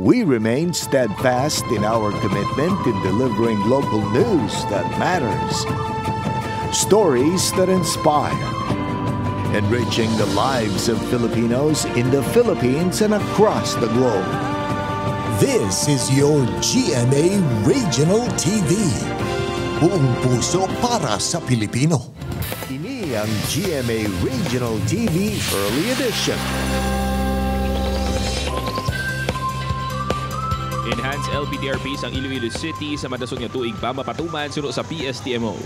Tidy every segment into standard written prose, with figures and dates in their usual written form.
We remain steadfast in our commitment in delivering local news that matters. Stories that inspire. Enriching the lives of Filipinos in the Philippines and across the globe. This is your GMA Regional TV. Buong puso para sa Pilipino. Ini ang GMA Regional TV Early Edition. Enhance LPDRP sa Iloilo City sa madasog nga tuig pa mapatuman suno sa PSTMO.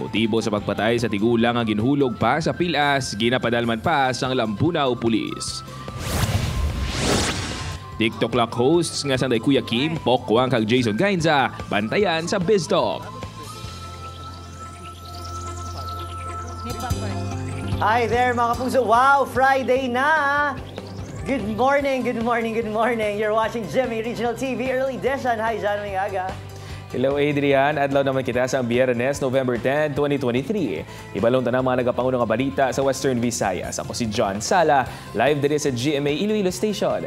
Motibo sa pagpatay sa tigulang ang ginhulog pa sa Pilas, ginapadalman pa sang Lambunaw Pulis. TikTok Lock hosts nga sanday Kuya Kim, Pokwang kag Jason Gainza, bantayan sa BizTalk. Hi there mga kapuso! Wow! Friday na! Good morning, good morning, good morning. You're watching GMA Regional TV Early Edition. Hi, John Mingaga. Hello Adrian, adlaw naman kita sa Biyernes, November 10, 2023. Ibalong tanang mga nagapanguno nga balita sa Western Visayas. Ako si John Sala, live diri sa GMA Iloilo Station.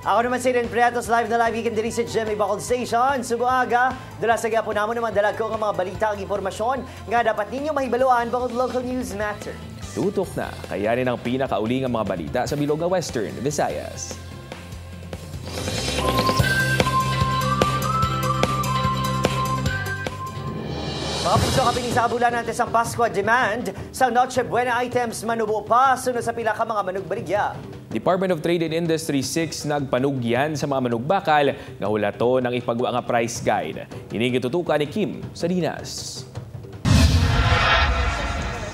Ako naman si Ren Prietos, live na live ikan diri sa GMA Bacol Station. Subuaga, dala sa gapo naman naman dalag ko ng mga balita at impormasyon nga dapat ninyo mahibaluan bangod local news matter. Tutok na, kayanin ang pinakauling ang mga balita sa bilog nga Western Visayas. Mga puso kapini sa abulan natin sa Pasko demand sa Noche Buena items manubo pa sunod sa pila ka mga manugbaligya. Department of Trade and Industry 6 nagpanugyan sa mga manugbakal nga hulato ng ipagwa nga price guide. Ini gitutukan ni Kim sa Dinas.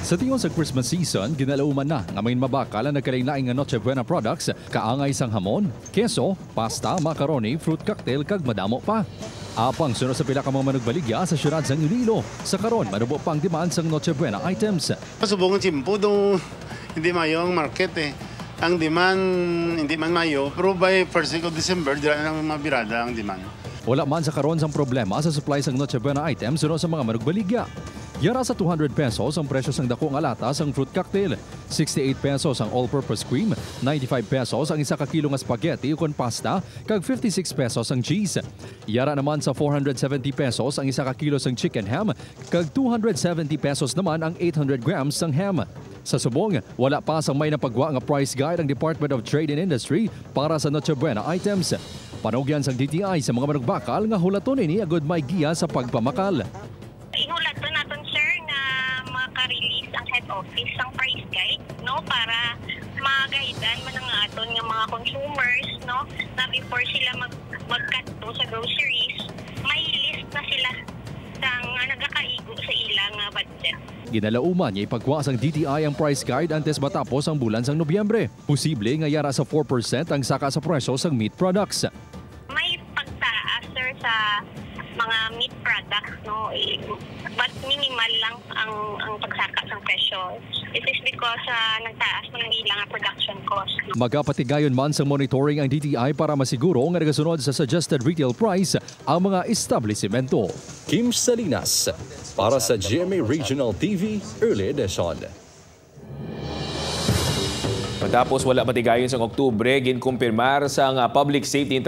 Sa tingon sa Christmas season, ginalauman na nga may mabakal ang nagkalain-laing nga Noche Buena products, kaangay sang hamon, keso, pasta, macaroni, fruit cocktail kag madamo pa. Apang sunod sa pila ka mga manugbaligya sa syudad sang Iloilo. Sa karon, manubo pang demand sang Noche Buena items. Subong timpo do hindi mayo ang market eh. Ang demand hindi man mayo, pero by first week of December dira na mabirada ang demand. Wala man sa karon sang problema sa supply sang Noche Buena items sunod sa mga manugbaligya. Yara sa 200 pesos ang presyo sang dako nga lata sang fruit cocktail, 68 pesos ang all-purpose cream, 95 pesos ang isa ka kilo nga spaghetti ukon pasta, kag 56 pesos ang cheese. Yara naman sa 470 pesos ang isa ka kilo sang chicken ham, kag 270 pesos naman ang 800 grams sang ham. Sa subong, wala pa sang may napagwa nga price guide ang Department of Trade and Industry para sa Noche Buena items. Panugyan sang DTI sa mga manugbakal nga hulaton ini agud may giya sa pagpamakal. Inulat to naton sir na maka-release ang head office ang price guide no para ma-guidean man ang aton nga mga consumers no na before sila magkadto sa groceries may list na sila sang nagakaigo sa ilang budget. Ginalauman niya ipagwa sang DTI ang price guide antes matapos ang bulan sang Nobyembre. Posible nga yara sa 4% ang saka sa presyo sang meat products. May pagtaas sir sa mga meat products no but minimal lang ang pagsaka ng presyo. It is because nagtaas ng ilang production cost. No? Magapatigayon man sa monitoring ang DTI para masiguro nga nagasunod sa suggested retail price ang mga establishmento. Kim Salinas para sa GMA Regional TV Early Edition. Matapos wala matigayon sa Oktubre, ginkumpirmar sa Public Safety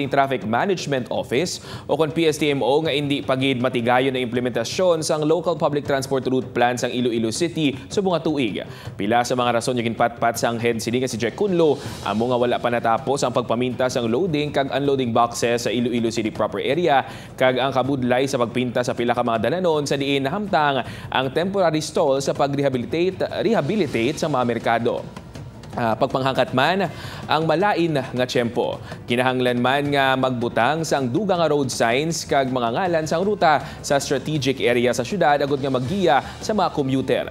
and Traffic Management Office o kon PSTMO nga hindi pagid matigayon na implementasyon sang Local Public Transport Route Plan sang Iloilo City subong nga tuig. Pila sa mga rason yung ginpatpat sang head sini nga si Jack Kunlo, amo nga wala pa natapos ang pagpaminta sang loading kag unloading boxes sa Iloilo City proper area kag ang kabudlay sa pagpinta sa pila ka mga dalanon sa diin nahamtang ang temporary stall sa rehabilitate sa mga merkado. Pagpanghangkat man ang malain nga tiyempo. Kinahanglan man nga magbutang sang dugang nga road signs kag mga ngalan sang ruta sa strategic area sa syudad agud nga maggiya sa mga commuter.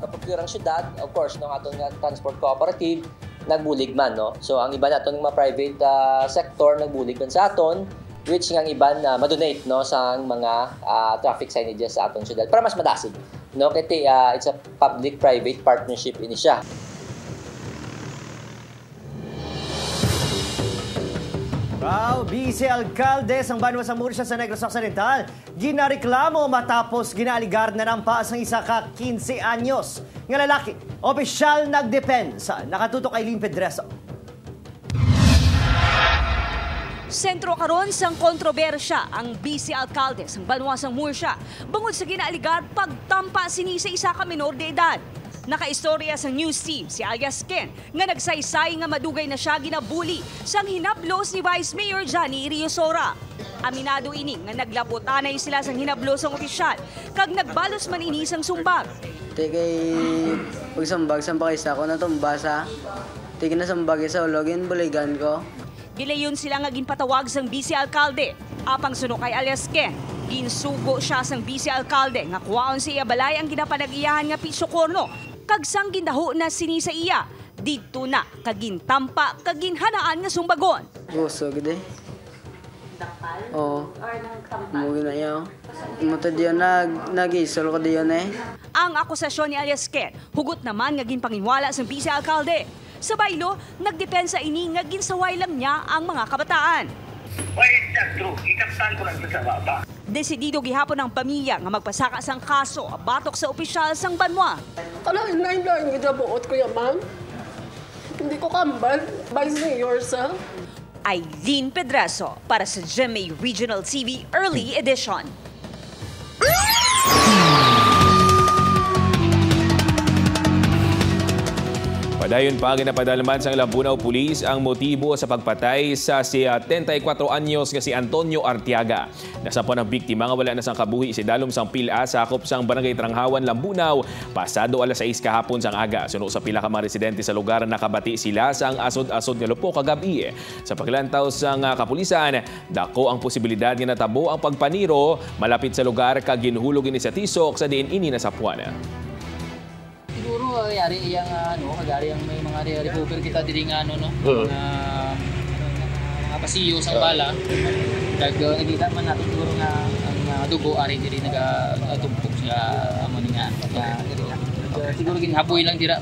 Kapag ang syudad, of course, no aton nga transport cooperative nagbulig man no. So ang iba naton nga private sector nagbulig man sa aton which nga iban madonate no sa mga traffic signages sa aton syudad para mas madasig. No, kasi it's a public-private partnership ini siya. Wow, Vice Alcalde sang Banwa sa Murcia sa Negros Occidental, ginareklamo matapos ginaligar na ng paas ng isa ka 15 anyos nga lalaki. Opisyal nagdepensa. Nakatutok kay Lynn Pedreso. Sentro karon sang kontrobersya ang vice alkalde sang Banwasang Murcia bangod sa ginaaligar pagtampa sini sa isa ka menor de edad. Nakaistorya sa news team si alias Ken nga nagsaysay nga madugay na siya ginabuli sang hinablos ni Vice Mayor Johnny Iriosora. Aminado ini nga naglaputanay sila sang hinablos ang opisyal kag nagbalos man ini sang sumbag. Kay pagsambag sa ako na tumbasa. Tigil na sambag sa ulogin buligan ko. Gilayon sila nga ginpatawag sang vice alkalde. Apang suno kay alias Ken, ginsugo siya sang vice alkalde nga kuwaon sa iya balay ang ginapanag-iyahan nga piso korno. Kag sang gindaho na sini sa iya, dito na kagintampa kaginhanaan nga sumbagon. Gusto gede. Oo. Mugin na yaw. Muta diyan nag-isol ko diyan eh. Ang akusasyon ni alias Ken, hugot naman nga ginpanginwala sang vice alkalde. Sa baylo, nagdepensa ini nga ginsaway lang niya ang mga kabataan. Why is that true? Ikaptan ko lang sa bata. Desidido gihapon ng pamilya nga magpasaka sang kaso batok sa opisyal sang Banwa. Kalahin na yung buot ko yan, ma'am. Hindi ko kambal. Vice Mayor sa. Aileen Pedreso para sa GMA Regional TV Early Edition. Padayon pa ginapadalaman sang Lambunaw Police ang motibo sa pagpatay sa 74 anyos nga si Antonio Artiaga. Nasapuan ang biktima nga wala na sang kabuhi si dalom sang pila sakop sang Barangay Tranghawan, Lambunaw pasado alas 6 kahapon sang aga. Suno sa pila ka mga residente sa lugar nakabati sila sang asod-asod nga lupo kagabi. Sa paglantaw sang kapulisan, dako ang posibilidad nga natabo ang pagpaniro malapit sa lugar kag ginhulog ini sa tisok sa diin ini nasapuan. Siguro yari yang kagari yang may mga recover kita diri nga mga pasiyo sa bala. Kag nakita man natin siguro nga ang dugo ari diri nagatumpok siya amo ni nga siguro ginhapoy lang dira.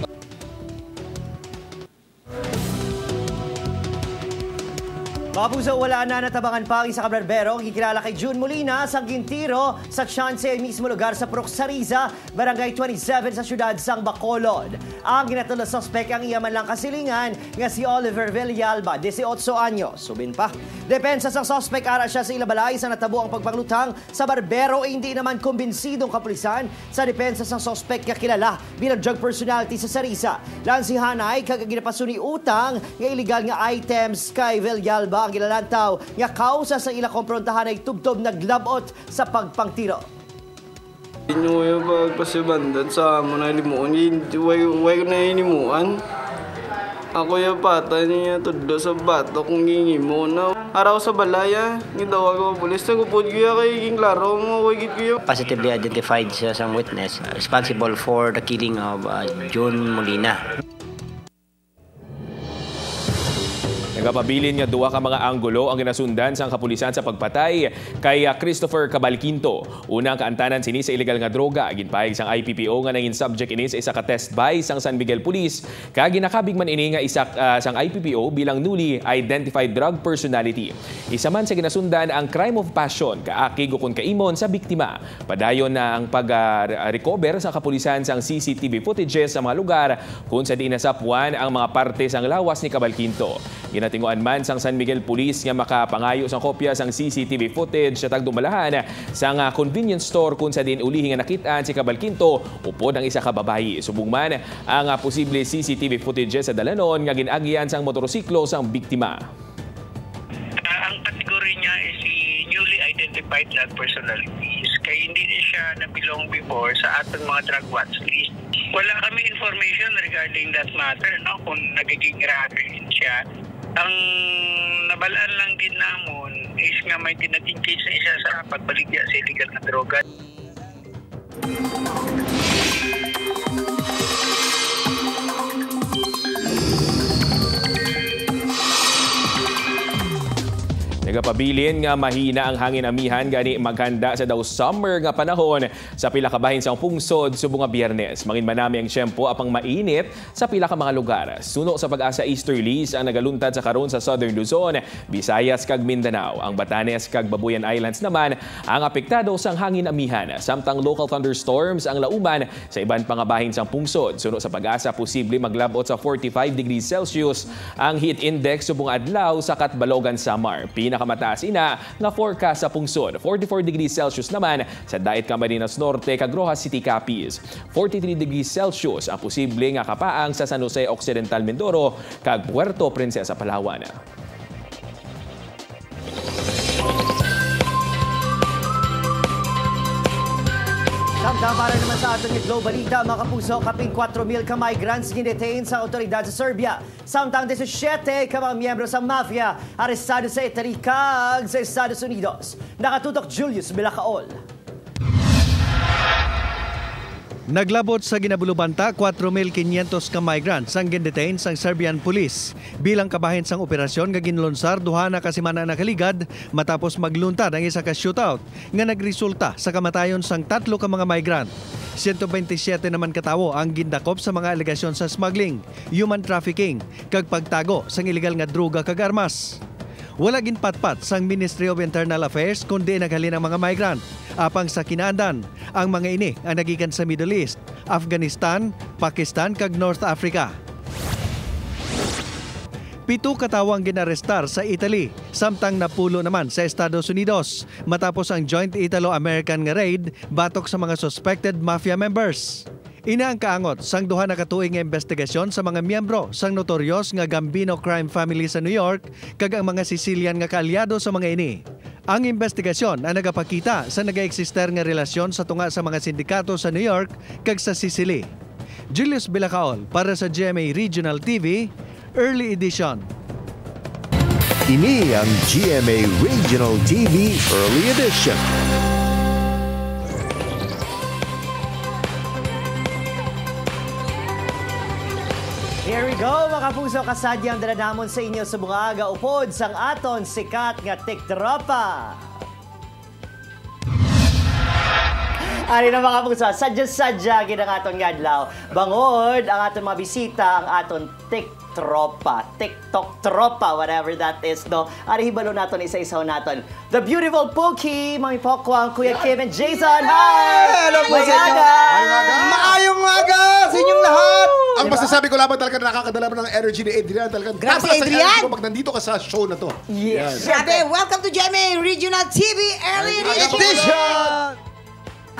Mga puso, wala na natabangan pa ang isa ka barbero kikilala kay June Molina sa gintiro sa Chance mismo lugar sa Proxariza, Barangay 27 sa siyudad sang Bacolod. Ang ginatalo suspect ang iyaman lang kasilingan nga si Oliver Villalba, 18 anyos. Subin pa, depensa sang suspect ara siya sa ilabalay sa natabo ang pagpanglutang sa barbero hindi naman kumbinsidong kapulisan sa depensa sang suspect nga kilala bilang drug personality sa Sariza. Lan si Hanay kagaginapasuni utang nga illegal nga items kay Villalba ang gilalantaw nga kausa sa ila komprontahan ay tubtob naglabot sa pagpangtiro. Inyo yung pagpasibandan sa amo na limuan, way ko na inimuan. Ako yung pata niya tudlo sa bato kung ngingimo na. Araw sa balaya, ngidawag ko pulis, nagupod ko yung kay klaro mo, wagit ko yung. Positively identified siya sa witness responsible for the killing of June Molina. Nagapabilin nga duwa ka mga anggulo ang ginasundan sa kapulisan sa pagpatay kay Christopher Cabalquinto. Unang kaantanan sini sa illegal nga droga. Ginpahig sang IPPO nga nangin subject ini sa isa ka test by sang San Miguel Police. Kaya ginakabig man ini nga isa sang IPPO bilang newly identified drug personality. Isa man sa ginasundan ang crime of passion kaakig ukon kaimon sa biktima. Padayon na ang pag-recover sa kapulisan sang CCTV footages sa mga lugar kung sa di nasapuan ang mga parte sang lawas ni Cabalquinto. Ginatinguan man sang San Miguel Police nga makapangayo sang kopya sang CCTV footage sa tagdumalahan sang convenience store kung sa din ulihi nga nakitaan si Cabalquinto upod ang isa ka babayi. Subong man ang posible CCTV footage sa dalanon nga ginagyan sang motorsiklo sang biktima. Ang kategory niya is si newly identified drug personalities kaya hindi din siya na-belong before sa atong mga drug watch list. Wala kami information regarding that matter, kung nagiging rapid siya. Ang nabalaan lang din namon is nga may tinatingkit sa isa sa pagbaligya sa illegal na droga. Pabilin nga mahina ang hangin amihan gani maghanda sa daw summer nga panahon sa pila ka bahin sa pungsod subong nga Biyernes. Mangin manami ang tiyempo apang mainit sa pila ka mga lugar. Suno sa pag-asa easterlies ang nagaluntad sa karon sa Southern Luzon, Visayas kag Mindanao. Ang Batanes kag Babuyan Islands naman ang apektado sang hangin amihan. Samtang local thunderstorms ang lauban sa iban pang bahin sa pungsod. Suno sa pag-asa posible maglabot sa 45 degrees Celsius ang heat index subong adlaw sa Katbalogan, Samar. Pinakamataas ina nga forecast sa pungsod. 44 degrees Celsius naman sa Dait Camarines Norte kag Rojas City, Capiz. 43 degrees Celsius ang posible nga kapaang sa San Jose Occidental, Mindoro kag Puerto Princesa, Palawan. Samtang para naman sa ating Globe Balita, mga kapuso, kaping 4,000 ka migrants ginetain sa otoridad sa Serbia. Samtang 17 ka mga miyembro sa mafia arestado sa Italy kag sa Estados Unidos. Nakatutok Julius Bilacaol. Naglabot sa ginabulubanta 4,500 ka migrants ang gindetain sang Serbian Police bilang kabahin sang operasyon nga ginlunsar duha na kasimana na kaligad matapos magluntad ang isa ka shootout nga nagresulta sa kamatayon sang 3 ka mga migrant. 127 naman katawo ang gindakop sa mga alegasyon sa smuggling, human trafficking kag pagtago sang illegal nga droga kag armas. Wala ginpatpat sang Ministry of Internal Affairs kundi naghalin ang mga migrant. Apang sa kinaandan, ang mga ini ang nagikan sa Middle East, Afghanistan, Pakistan kag North Africa. 7 katawo ang ginarestar sa Italy, samtang napulo naman sa Estados Unidos matapos ang joint Italo-American nga raid batok sa mga suspected mafia members. Ina ang kaangot sang duha na katuig nga investigasyon sa mga miyembro sang notorious nga Gambino crime family sa New York kag ang mga Sicilian nga kaalyado sa mga ini. Ang investigasyon ang nagapakita sa nagaeksister nga relasyon sa tunga sa mga sindikato sa New York kag sa Sicily. Julius Bilacaol para sa GMA Regional TV, Early Edition. Ini ang GMA Regional TV Early Edition. Here we go, mga kapuso, kasadyang dala namon sa inyo sa bungaga upod sang aton sikat nga tiktropa. Ari na mga kapuso, sadya-sadya ginang aton nga adlaw. Bangod ang aton mga bisita, ang aton tiktropa, TikTok tropa, whatever that is, no? Ari hibalo naton isa-isaw naton. The beautiful Pookie, Mami Pokwang, Kuya Kim and Jason. Hi! Hello po sa inyo. Maayong aga sa inyong lahat. Ang masasabi ko lamang talaga nakakadala mo ng energy ni Adrian. Grabe si Adrian! Pag nandito ka sa show na to. Yes. Grabe, welcome to GMA Regional TV Early Edition!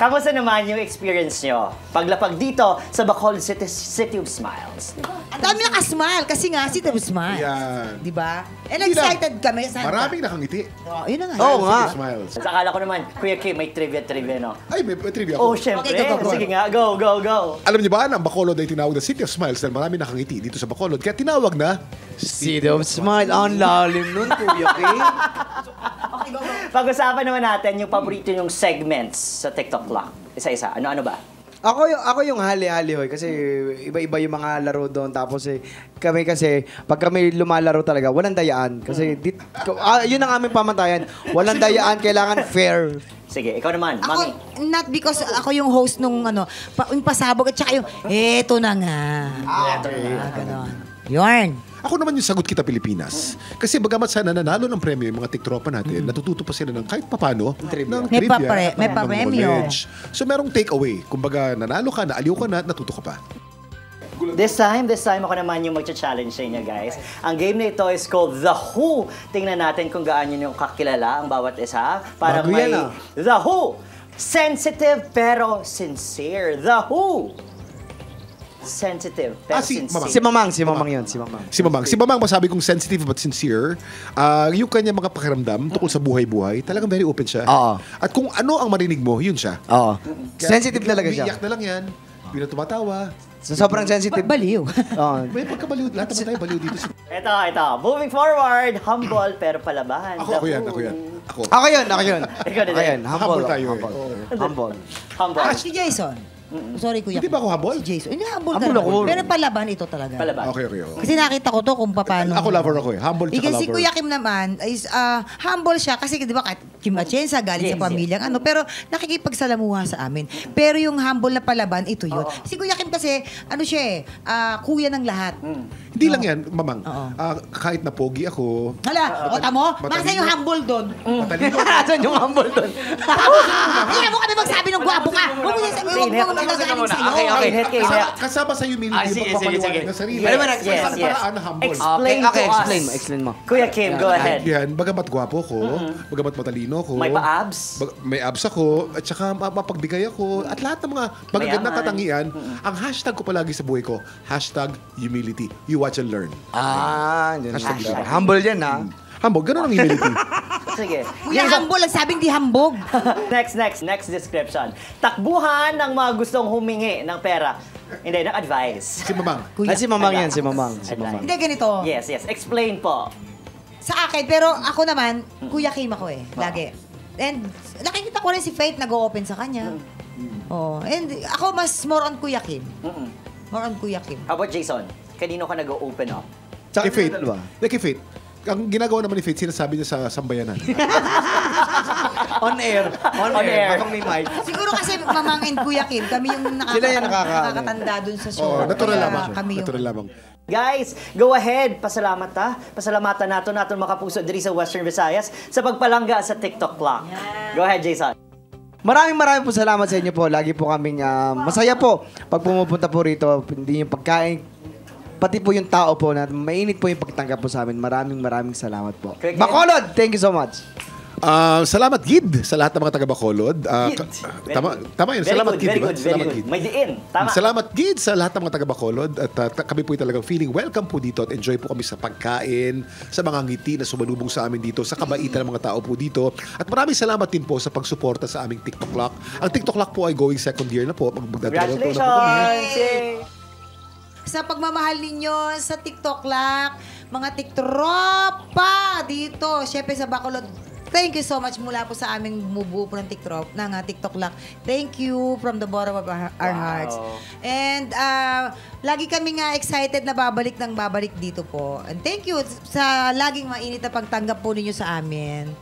Kamusta naman yung experience nyo paglapag dito sa Bacolod City of Smiles? Ang dami nakasmile kasi nga City of Smiles. Yan. Diba? And excited kami. Maraming nakangiti. Yun na nga. Oo nga. Akala ko naman, Kuya Kim, may trivia, no? Ay, may trivia ako. Oh, syempre. Sige nga, go. Alam niyo ba, ang Bacolod ay tinawag na City of Smiles dahil maraming nakangiti dito sa Bacolod. Kaya tinawag na City of Smile. Ang lalim nun, Kuya Kim. Pag-usapan naman natin yung paborito yung segments sa TikTok lang. Isa-isa. Ano ba? Ako yung hali-hali hoy kasi iba-iba yung mga laro doon tapos kami kasi pag kami lumalaro talaga walang dayaan kasi yun ang aming pamantayan, walang dayaan, kailangan fair. Sige, ikaw naman, Mami. Not because ako yung host nung yung pasabog at saka yung eto na nga. Ganon. Yun. Ako naman yung Sagot Kita Pilipinas. Kasi bagamat sana nanalo ng premyo yung mga tiktropa natin, natututo pa sila ng kahit papano ng trivia. May pa-premyo. So merong takeaway. Kumbaga nanalo ka, naaliw ka na, natuto ka pa. This time ako naman yung magcha-challenge sa inyo, guys. Ang game na ito is called The Who. Tingnan natin kung gaano yung kakilala ang bawat isa. Para may The Who. Sensitive pero sincere. The Who. Sensitive pero sincere. Si Mamang yun. Si Mamang, masabi kong sensitive but sincere. Yung kanya mga pakiramdam tungkol sa buhay-buhay, talagang very open siya. At kung ano ang marinig mo, yun siya. Sensitive talaga siya. Iyak na lang yan. Bina tumatawa. So, sobrrang sensitive. Baliw. May pagkabaliw. Lahat naman tayo baliw dito. Ito. Moving forward, humble pero palaban. Ako yan. Ako yun. Ikaw din. Humble tayo. Humble. Humble. Si Jason. Sorry, Kuya. Hindi ba ako habol? Si Jason. Hindi, habol ka Habol naman. ako. Pero palaban ito talaga. Okay. Kasi nakita ko to kung paano. Ako lover ako eh. Humble tsaka Kasi lover. si Kuya Kim naman is humble siya kasi 'di ba kahit Kim Atienza galing sa pamilyang pero nakikipagsalamuha sa amin. Pero yung humble na palaban ito 'yun. Si Kuya Kim kasi siya kuya ng lahat. Hindi lang yan, mamang. Kahit na pogi ako. Hala, kota mo? Masa yung humble doon? Matalino. Saan yung humble doon? Kaya mo kami magsabi ng gwapo ka. Huwag mo sasabihin, huwag mo magagaling sa'yo. Okay. Kasama sa humility yung pagpapaliwanag ng sarili. Yes. Paraan na humble. Explain mo. Kuya Kim, go ahead. Yan, bagamat gwapo ko, bagamat matalino ko. May pa-abs? May abs ako, at saka mapagbigay ako, at lahat ng mga magagandang katangian, ang hashtag ko palagi sa buhay ko, #humility. You watch and learn. Humble yan, ha? Humble, ganun ang humility. Sige. Kuya humble, ang sabing di hambog. Next description. Takbuhan ng mga gustong humingi ng pera. Hindi, ng advice. Si Mamang. Si Mamang yan, si Mamang. Hindi, ganito. Yes. Explain po. Sa akin, pero ako naman, Kuya Kim ako lagi. And nakikita ko rin si Faith nag-o-open sa kanya. And ako mas more on Kuya Kim. More on Kuya Kim. How about Jason? Kanino ka nag-open up? Kay Faith. Kay Faith. Ang ginagawa naman ni Faith, sinasabi niya sa sambayanan. On air. Habang may mic. Siguro kasi Mamang and Kuya Kim, kami yung Sila yung nakakatanda dun sa show. Natural Kaya lamang. kami yung... Natural lamang. Guys, go ahead. Pasalamatan natin mga kapuso diri sa Western Visayas sa pagpalangga sa TikTok clock. Go ahead, Jason. Maraming po salamat sa inyo po. Lagi po kaming masaya po pag pumupunta po rito. Hindi yung pagkain, pati po yung tao po na mainit po yung pagtanggap po sa amin. Maraming salamat po. Bacolod, thank you so much. Salamat, Gid, sa lahat ng mga taga-Bacolod. Tama yun. Salamat, Gid. Very good. May diin. Tama. Salamat, Gid, sa lahat ng mga taga-Bacolod. At kami po talagang feeling welcome po dito at enjoy po kami sa pagkain, sa mga ngiti na sumalubong sa amin dito, sa kabaitan ng mga tao po dito. At maraming salamat din po sa pagsuporta sa aming TikTok Clock. Ang TikTok Clock po ay going second year na po. Congratulations! Sa pagmamahal ninyo sa TikTok Clock, mga tiktropa dito, syempre sa Bacolod. Thank you so much mula po sa aming bumubuo po ng TikTok Clock. Thank you from the bottom of our hearts. And lagi kami nga excited na babalik dito po. And thank you sa laging mainit na pagtanggap po ninyo sa amin.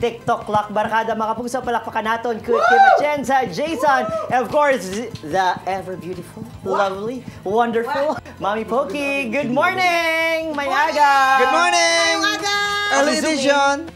TikTok Clock, barkada, mga puso, palakpakan natin, Kim Atienza, Jason, and of course, the ever beautiful, lovely, wonderful, Mami Pokey. Good morning! May aga! Good morning! Early edition!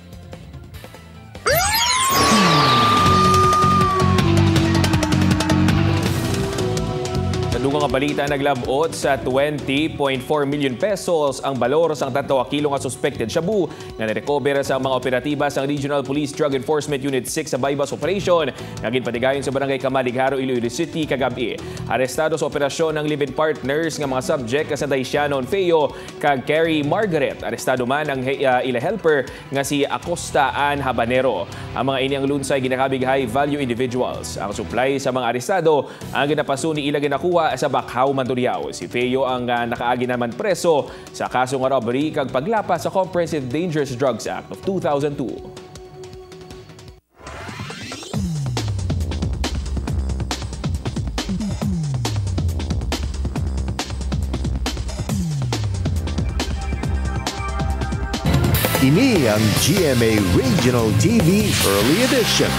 Sa dugang balita, naglabot sa 20.4 million pesos ang balor sang 3 kilo nga suspected shabu na narecover sa mga operatiba sa Regional Police Drug Enforcement Unit 6 sa bypass operation na ginpatigayon sa Barangay Kamaligharo, Iloilo City kagabi. Arestado sa operasyon ng live-in partners nga mga subject kasanday Shannon Feo kag Carrie Margaret. Arestado man ang ila helper nga si Acosta Ann Habanero. Ang mga inyang lunsay ginakabig high value individuals. Ang supply sa mga arestado ang ginapaso ni ila ginakuha sa Bacau, Mandurriao. Si Feo ang nakaagi naman preso sa kasong robbery kag paglapas sa Comprehensive Dangerous Drugs Act of 2002. Ini ang GMA Regional TV Early Edition.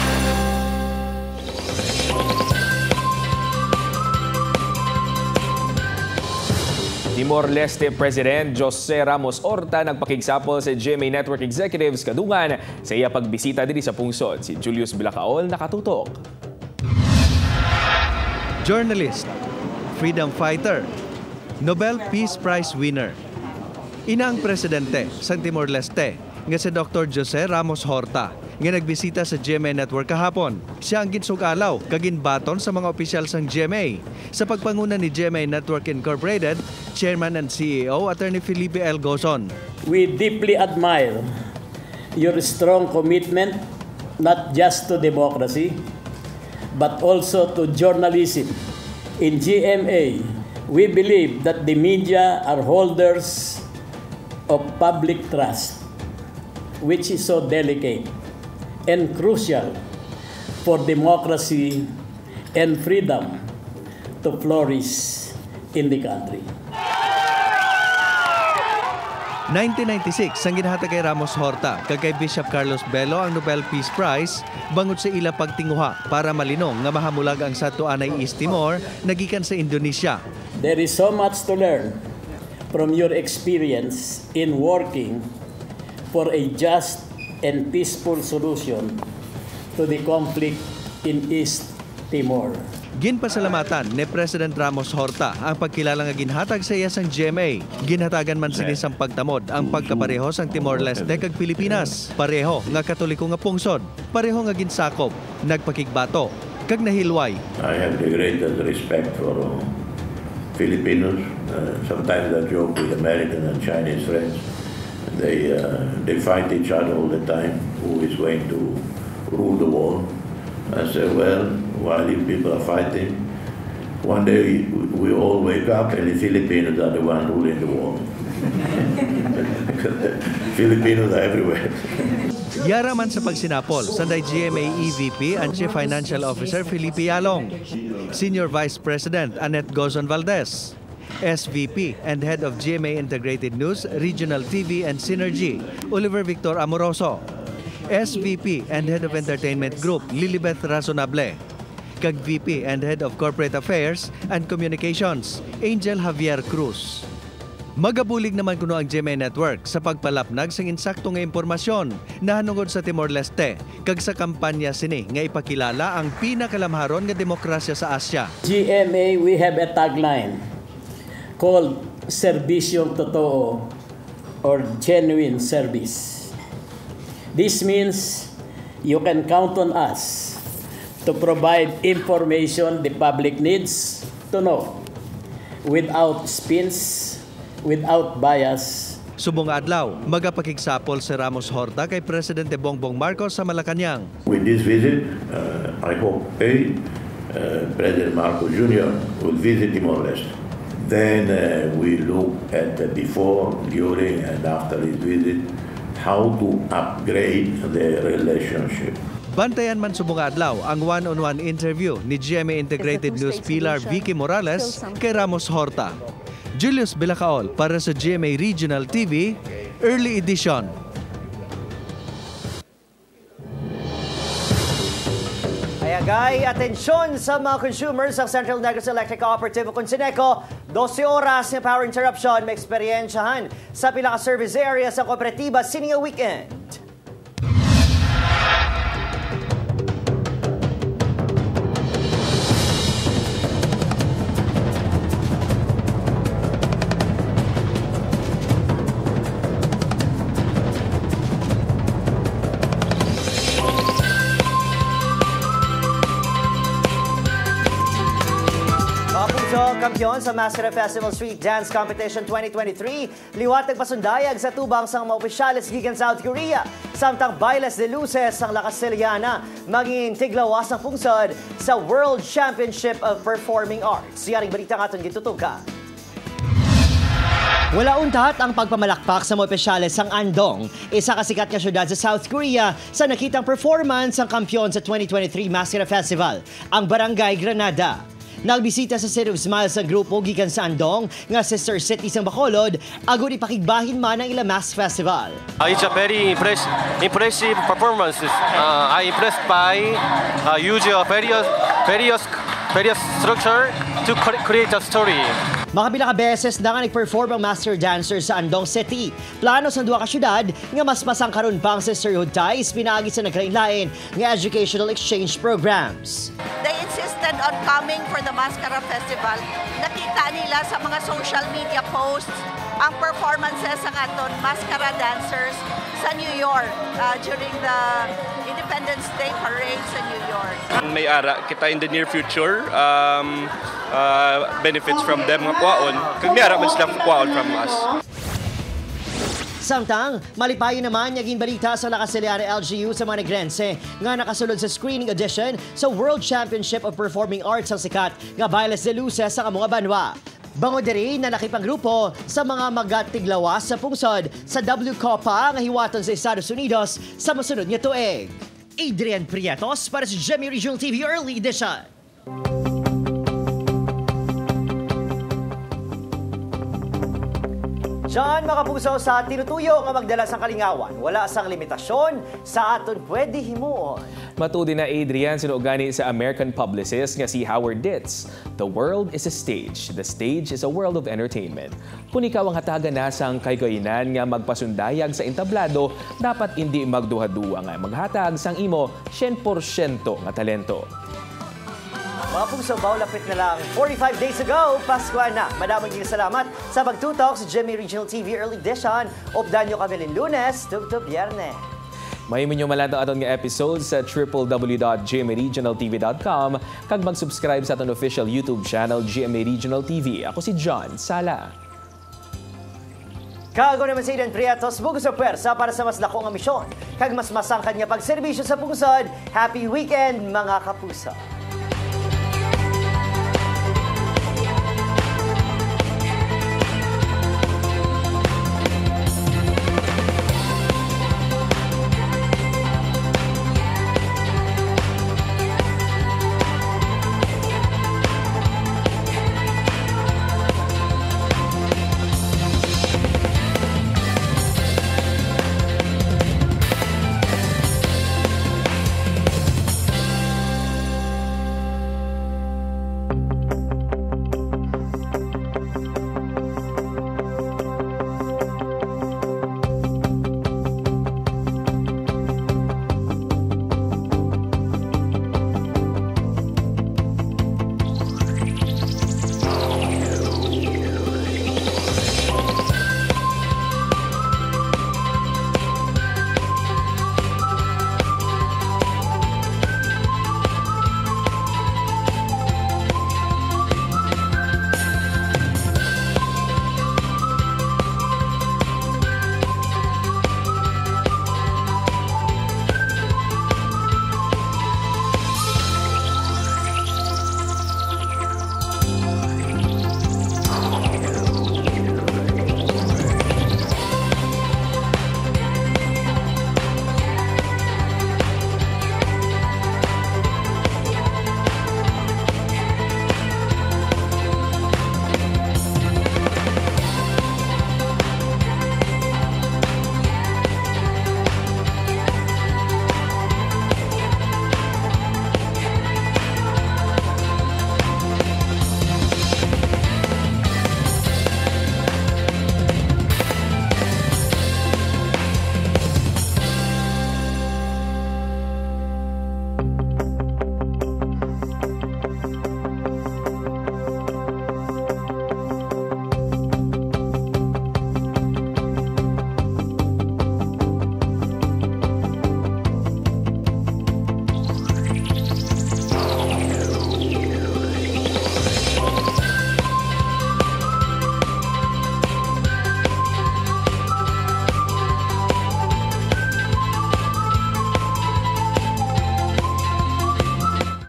Timor-Leste President Jose Ramos Horta nagpakigsapol sa GMA Network Executives kadungan sa iya pagbisita diri sa pungsod. Si Julius Bilacaol nakatutok. Journalist, freedom fighter, Nobel Peace Prize winner. Ina ang presidente sa Timor-Leste nga si Dr. Jose Ramos Horta nga nagbisita sa GMA Network kahapon. Siya ang ginsugalaw kaginbaton sa mga opisyal sang GMA. Sa pagpanguna ni GMA Network Incorporated, Chairman and CEO Attorney Felipe L. Gozon. We deeply admire your strong commitment not just to democracy but also to journalism. In GMA, we believe that the media are holders of public trust, which is so delicate and crucial for democracy and freedom to flourish in the country. 1996, ang ginhatag kay Ramos Horta, kag kay Bishop Carlos Bello ang Nobel Peace Prize, bangod sa ila pagtinguha para malinong nga mahamulag ang Satuanay East Timor, nagikan sa Indonesia. There is so much to learn from your experience in working for a just and peaceful solution to the conflict in East Timor. Ginpasalamatan ni President Ramos Horta ang pagkilala nga ginhatag sa iyas ang GMA. Ginhatagan man sinisang pagtamod ang pagkapareho sang Timor-Leste kag Pilipinas. Pareho nga katoliko nga pungsod. Pareho nga ginsakop, nagpakigbato, kag nahilway. I have the greatest respect for Filipinos. Sometimes I joke with American and Chinese friends. They fight each other all the time. Who is going to rule the world? I said, well, while you people are fighting, one day we all wake up and the Filipinos are the ones ruling the world. Filipinos are everywhere. Yara man sa pagsinapol, sanday GMA EVP and Chief Financial Officer Felipe Yalong, Senior Vice President Annette Gozon Valdez, SVP and Head of GMA Integrated News, Regional TV and Synergy, Oliver Victor Amoroso, SVP and Head of Entertainment Group, Lilibeth Razonable, kag VP and Head of Corporate Affairs and Communications, Angel Javier Cruz. Magabulig naman kuno ang GMA Network sa pagpalapnag sa insakto nga impormasyon na hanungod sa Timor-Leste kag sa kampanya sini nga ipakilala ang pinakalamharon nga demokrasya sa Asya. GMA, we have a tagline called Serbisyong Totoo or Genuine Service. This means you can count on us to provide information the public needs to know without spins, without bias. Subong adlaw, magapakigsapol si Ramos Horta kay Presidente Bongbong Marcos sa Malacañang. With this visit, I hope President Marcos Jr. will visit Timor-Leste. Then we look at the before, during, and after his visit, how to upgrade the relationship. Bantayan man subong adlaw ang one-on-one interview ni GMA Integrated News Pilar Vicky Morales kay Ramos Horta. Julius Bilacaol para sa GMA Regional TV, Early Edition. Ayagay, atensyon sa mga consumers ng Central Negros Electric Cooperative o Consineco, 12 oras na power interruption may eksperyensyahan sa pinaka-service area sa kooperatiba sining weekend. Kampiyon sa Mascara Festival Street Dance Competition 2023, liwat nagpasundayag sa tubang sang mga opisyalis gikan South Korea. Samtang Bailes de Luces ang La Castellana maging tiglawas ng pungsod sa World Championship of Performing Arts. Yaring balita nga itong gitutukan. Wala untat ang pagpamalakpak sa mga opisyalis sang Andong, isa kasikat nga syudad sa South Korea sa nakitang performance ang kampiyon sa 2023 Mascara Festival, ang Barangay Granada. Nagbisita sa City of Smiles sa grupo gikan sa Andong nga Sister City sang Bacolod agon ipakigbahin man ang ila mask festival. It's a very impressive performance. I impressed by use various structure to create a story. Makabilang beses na nga nag-perform ang master dancer sa Andong City. Plano sa duwa ka syudad nga mas masang karon pa ang sisterhood ties pinagi sa naglain-lain nga educational exchange programs. They insisted on coming for the Mascara Festival. Nakita nila sa mga social media posts ang performances ng aton mascara dancers sa New York during the Independence Day Parade sa New York. May ara kita in the near future benefits from them nga kwaon. Kung may ara man sila kwaon from us. Samtang, malipayon naman naging balita sa La Castellana LGU sa mga Negrense nga nakasulod sa screening edition sa World Championship of Performing Arts ang sikat nga Bailes de Luces sa Kamunga Banwa. Bango diri na nakipang-grupo sa mga magatiglawas sa pungsod sa W Copa nga hiwaton sa Estados Unidos sa masunod nga tuig. Adrian Prietos para sa GMA Regional TV Early Edition. John, makapuso sa tinutuyo nga magdala sa kalingawan. Wala sang limitasyon sa aton pwede himuon. Matudi na Adrian, sinugani sa American publicist nga si Howard Ditz. The world is a stage. The stage is a world of entertainment. Kung ikaw ang hatagan na sang kaygaynan nga magpasundayag sa entablado, dapat hindi magduha-duha nga maghatag sang imo 100% nga talento. Mga puso, lapit na lang 45 days ago, Pasko na. Madaming salamat sa pagtutok sa GMA Regional TV Early Edition. Updan nyo kami ng Lunes, tugtog Biyernes. Mahimo nyo malatang aton nga episodes sa www.gmaregionaltv.com kag mag-subscribe sa aton official YouTube channel GMA Regional TV. Ako si John Sala. Kago naman sa Eden Prietos, bugos sa pwersa para sa mas dako nga misyon. Kag mas masang kanya pagserbisyo sa pungsod. Happy weekend, mga kapuso!